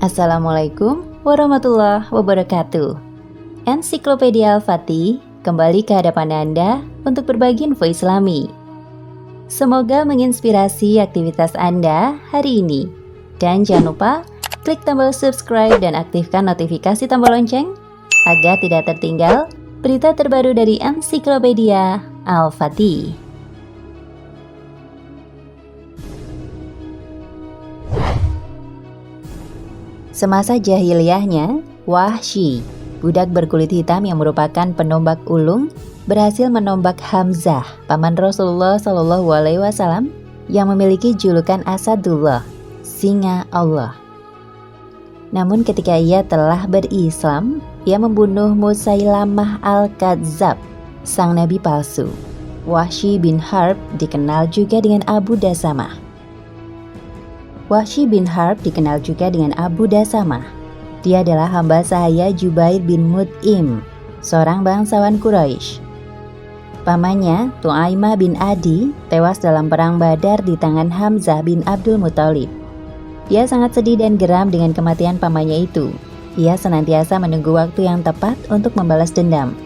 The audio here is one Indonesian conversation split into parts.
Assalamualaikum warahmatullahi wabarakatuh. Ensiklopedia Al-Fatih kembali ke hadapan Anda untuk berbagi info Islami. Semoga menginspirasi aktivitas Anda hari ini. Dan jangan lupa klik tombol subscribe dan aktifkan notifikasi tombol lonceng agar tidak tertinggal berita terbaru dari Ensiklopedia Al-Fatih. Semasa jahiliyahnya, Wahsy, budak berkulit hitam yang merupakan penombak ulung, berhasil menombak Hamzah, paman Rasulullah SAW, yang memiliki julukan Asadullah, singa Allah. Namun ketika ia telah berislam, ia membunuh Musailamah Al-Kadzab, sang nabi palsu. Wahsy bin Harb dikenal juga dengan Abu Dasamah. Wahsy bin Harb dikenal juga dengan Abu Dasamah. Dia adalah hamba sahaya Jubair bin Mut'im, seorang bangsawan Quraisy. Pamannya, Tu'aimah bin Adi, tewas dalam perang Badar di tangan Hamzah bin Abdul Muthalib. Dia sangat sedih dan geram dengan kematian pamannya itu. Ia senantiasa menunggu waktu yang tepat untuk membalas dendam.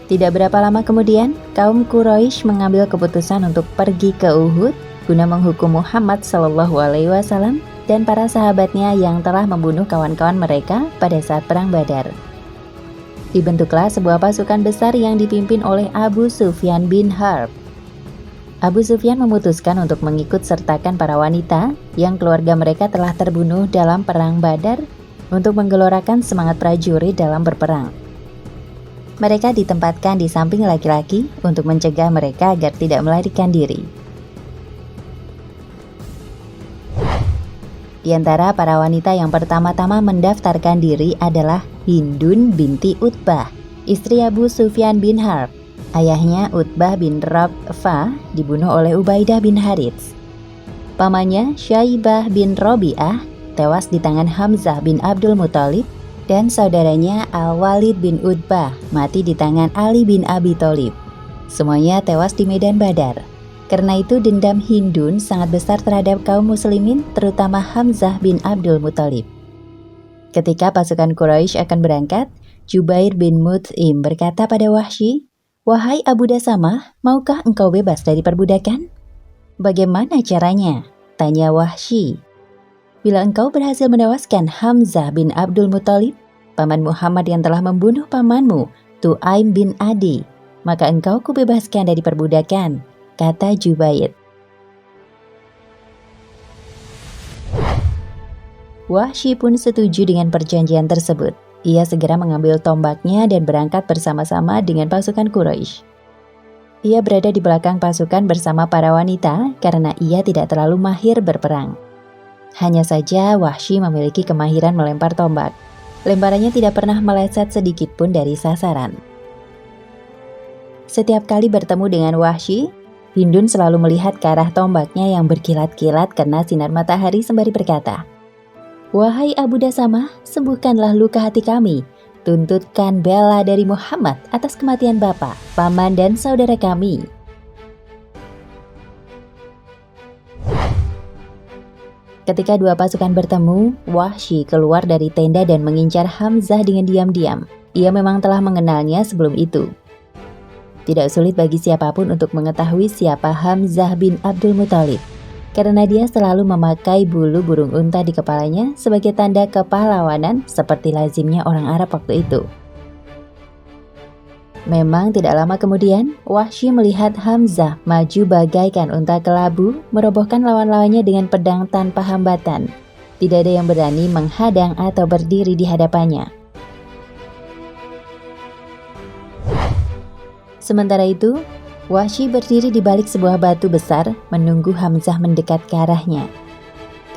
Tidak berapa lama kemudian, kaum Quraisy mengambil keputusan untuk pergi ke Uhud guna menghukum Muhammad SAW dan para sahabatnya yang telah membunuh kawan-kawan mereka pada saat perang Badar. Dibentuklah sebuah pasukan besar yang dipimpin oleh Abu Sufyan bin Harb. Abu Sufyan memutuskan untuk mengikut sertakan para wanita yang keluarga mereka telah terbunuh dalam perang Badar untuk menggelorakan semangat prajurit dalam berperang. Mereka ditempatkan di samping laki-laki untuk mencegah mereka agar tidak melarikan diri. Di antara para wanita yang pertama-tama mendaftarkan diri adalah Hindun binti Utbah, istri Abu Sufyan bin Harb. Ayahnya Utbah bin Rab'ah dibunuh oleh Ubaidah bin Harits. Pamannya Syaibah bin Robi'ah tewas di tangan Hamzah bin Abdul Muthalib, dan saudaranya Al-Walid bin Utbah mati di tangan Ali bin Abi Thalib. Semuanya tewas di medan Badar. Karena itu dendam Hindun sangat besar terhadap kaum muslimin, terutama Hamzah bin Abdul Muthalib. Ketika pasukan Quraisy akan berangkat, Jubair bin Mut'im berkata pada Wahsy, "Wahai Abu Dasamah, maukah engkau bebas dari perbudakan?" "Bagaimana caranya?" tanya Wahsy. "Bila engkau berhasil menewaskan Hamzah bin Abdul Muthalib, paman Muhammad yang telah membunuh pamanmu, Tu'aim bin Adi, maka engkau kubebaskan dari perbudakan," kata Jubair. Wahsy pun setuju dengan perjanjian tersebut. Ia segera mengambil tombaknya dan berangkat bersama-sama dengan pasukan Quraisy. Ia berada di belakang pasukan bersama para wanita karena ia tidak terlalu mahir berperang. Hanya saja Wahsy memiliki kemahiran melempar tombak. Lemparannya tidak pernah meleset sedikit pun dari sasaran. Setiap kali bertemu dengan Wahsy, Hindun selalu melihat ke arah tombaknya yang berkilat-kilat karena sinar matahari sembari berkata, "Wahai Abu Dasamah, sembuhkanlah luka hati kami. Tuntutkan bela dari Muhammad atas kematian bapa, paman dan saudara kami." Ketika dua pasukan bertemu, Wahsy keluar dari tenda dan mengincar Hamzah dengan diam-diam. Ia memang telah mengenalnya sebelum itu. Tidak sulit bagi siapapun untuk mengetahui siapa Hamzah bin Abdul Muthalib, karena dia selalu memakai bulu burung unta di kepalanya sebagai tanda kepahlawanan seperti lazimnya orang Arab waktu itu. Memang tidak lama kemudian, Wahsy melihat Hamzah maju bagaikan unta kelabu, merobohkan lawan-lawannya dengan pedang tanpa hambatan. Tidak ada yang berani menghadang atau berdiri di hadapannya. Sementara itu, Wahsy berdiri di balik sebuah batu besar, menunggu Hamzah mendekat ke arahnya.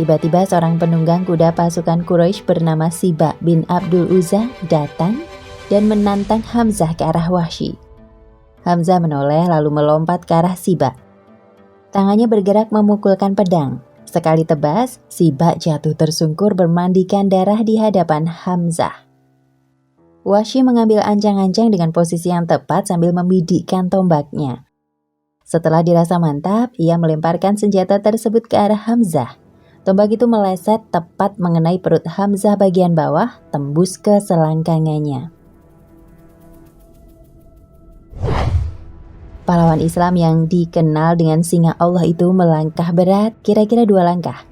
Tiba-tiba seorang penunggang kuda pasukan Quraisy bernama Siba bin Abdul Uzza datang dan menantang Hamzah ke arah Wahsy. Hamzah menoleh lalu melompat ke arah Siba. Tangannya bergerak memukulkan pedang. Sekali tebas, Siba jatuh tersungkur bermandikan darah di hadapan Hamzah. Wahsy mengambil ancang-ancang dengan posisi yang tepat sambil membidikkan tombaknya. Setelah dirasa mantap, ia melemparkan senjata tersebut ke arah Hamzah. Tombak itu meleset tepat mengenai perut Hamzah bagian bawah, tembus ke selangkangannya. Pahlawan Islam yang dikenal dengan singa Allah itu melangkah berat, kira-kira 2 langkah.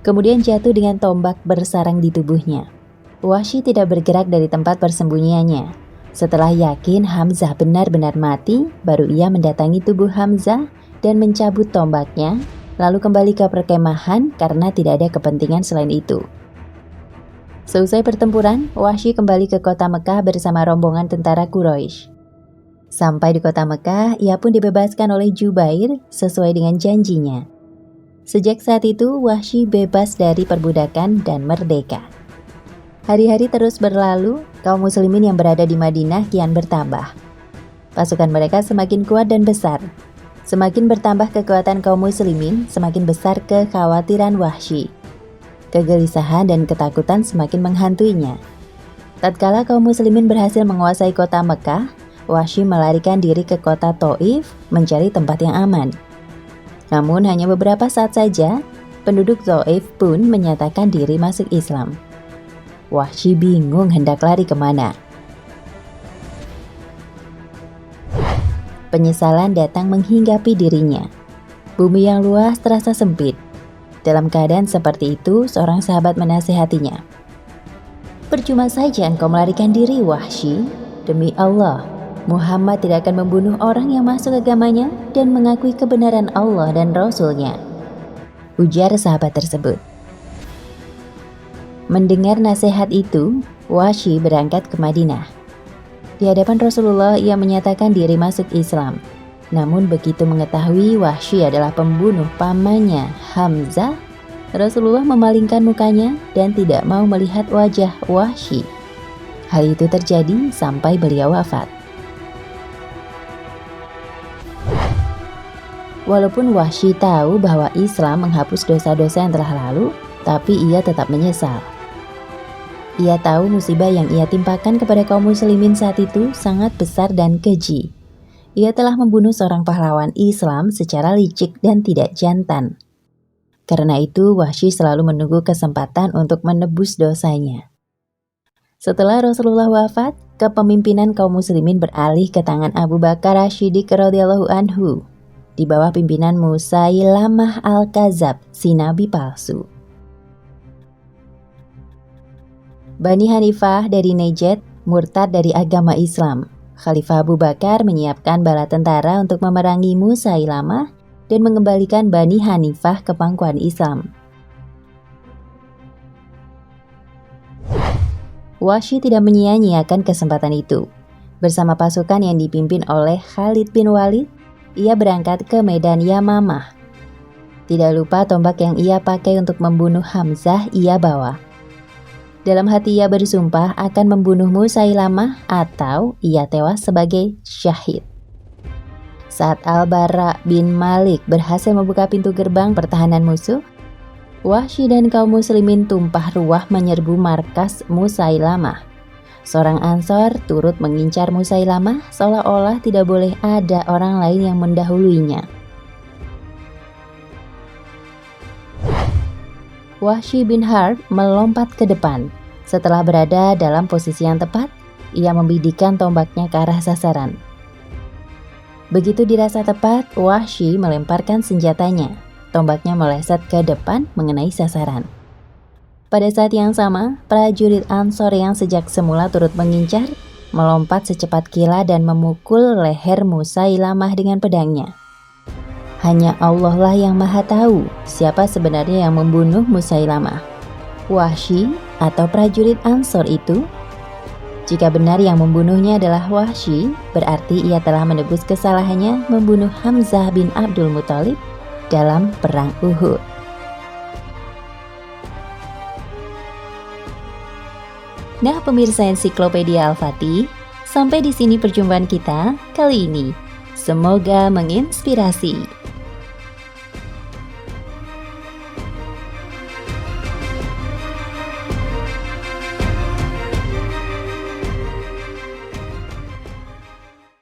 Kemudian jatuh dengan tombak bersarang di tubuhnya. Wahsy tidak bergerak dari tempat persembunyiannya. Setelah yakin Hamzah benar-benar mati, baru ia mendatangi tubuh Hamzah dan mencabut tombaknya, lalu kembali ke perkemahan karena tidak ada kepentingan selain itu. Seusai pertempuran, Wahsy kembali ke kota Mekah bersama rombongan tentara Quraisy. Sampai di kota Mekah, ia pun dibebaskan oleh Jubair sesuai dengan janjinya. Sejak saat itu, Wahsy bebas dari perbudakan dan merdeka. Hari-hari terus berlalu, kaum muslimin yang berada di Madinah kian bertambah. Pasukan mereka semakin kuat dan besar. Semakin bertambah kekuatan kaum muslimin, semakin besar kekhawatiran Wahsy. Kegelisahan dan ketakutan semakin menghantuinya. Tatkala kaum muslimin berhasil menguasai kota Mekah, Wahsy melarikan diri ke kota Thaif mencari tempat yang aman. Namun hanya beberapa saat saja, penduduk Thaif pun menyatakan diri masuk Islam. Wahsy bingung hendak lari kemana. Penyesalan datang menghinggapi dirinya. Bumi yang luas terasa sempit. Dalam keadaan seperti itu, seorang sahabat menasihatinya. "Percuma saja engkau melarikan diri, Wahsy. Demi Allah, Muhammad tidak akan membunuh orang yang masuk agamanya dan mengakui kebenaran Allah dan Rasul-Nya," ujar sahabat tersebut. Mendengar nasihat itu, Wahsy berangkat ke Madinah. Di hadapan Rasulullah, ia menyatakan diri masuk Islam. Namun begitu mengetahui Wahsy adalah pembunuh pamannya, Hamzah, Rasulullah memalingkan mukanya dan tidak mau melihat wajah Wahsy. Hal itu terjadi sampai beliau wafat. Walaupun Wahsy tahu bahwa Islam menghapus dosa-dosa yang telah lalu, tapi ia tetap menyesal. Ia tahu musibah yang ia timpakan kepada kaum muslimin saat itu sangat besar dan keji. Ia telah membunuh seorang pahlawan Islam secara licik dan tidak jantan. Karena itu, Wahsy selalu menunggu kesempatan untuk menebus dosanya. Setelah Rasulullah wafat, kepemimpinan kaum muslimin beralih ke tangan Abu Bakar As-Siddiq radhiyallahu anhu, di bawah pimpinan Musailamah Al-Kadzab, si nabi palsu. Bani Hanifah dari Najd murtad dari agama Islam. Khalifah Abu Bakar menyiapkan bala tentara untuk memerangi Musailamah dan mengembalikan Bani Hanifah ke pangkuan Islam. Wahsy tidak menyia-nyiakan kesempatan itu. Bersama pasukan yang dipimpin oleh Khalid bin Walid, ia berangkat ke medan Yamamah. Tidak lupa tombak yang ia pakai untuk membunuh Hamzah ia bawa. Dalam hati ia bersumpah akan membunuh Musailamah atau ia tewas sebagai syahid. Saat Al-Bara bin Malik berhasil membuka pintu gerbang pertahanan musuh, Wahsy dan kaum muslimin tumpah ruah menyerbu markas Musailamah. Seorang Ansor turut mengincar Musailamah seolah-olah tidak boleh ada orang lain yang mendahuluinya. Wahsy bin Harb melompat ke depan. Setelah berada dalam posisi yang tepat, ia membidikkan tombaknya ke arah sasaran. Begitu dirasa tepat, Wahsy melemparkan senjatanya. Tombaknya meleset ke depan mengenai sasaran. Pada saat yang sama, prajurit Ansor yang sejak semula turut mengincar, melompat secepat kilat dan memukul leher Musailamah dengan pedangnya. Hanya Allah lah yang maha tahu siapa sebenarnya yang membunuh Musailamah, Wahsy atau prajurit Ansor itu. Jika benar yang membunuhnya adalah Wahsy, berarti ia telah menebus kesalahannya membunuh Hamzah bin Abdul Muthalib dalam perang Uhud. Nah, pemirsa Ensiklopedia Al-Fatih, sampai di sini perjumpaan kita kali ini. Semoga menginspirasi.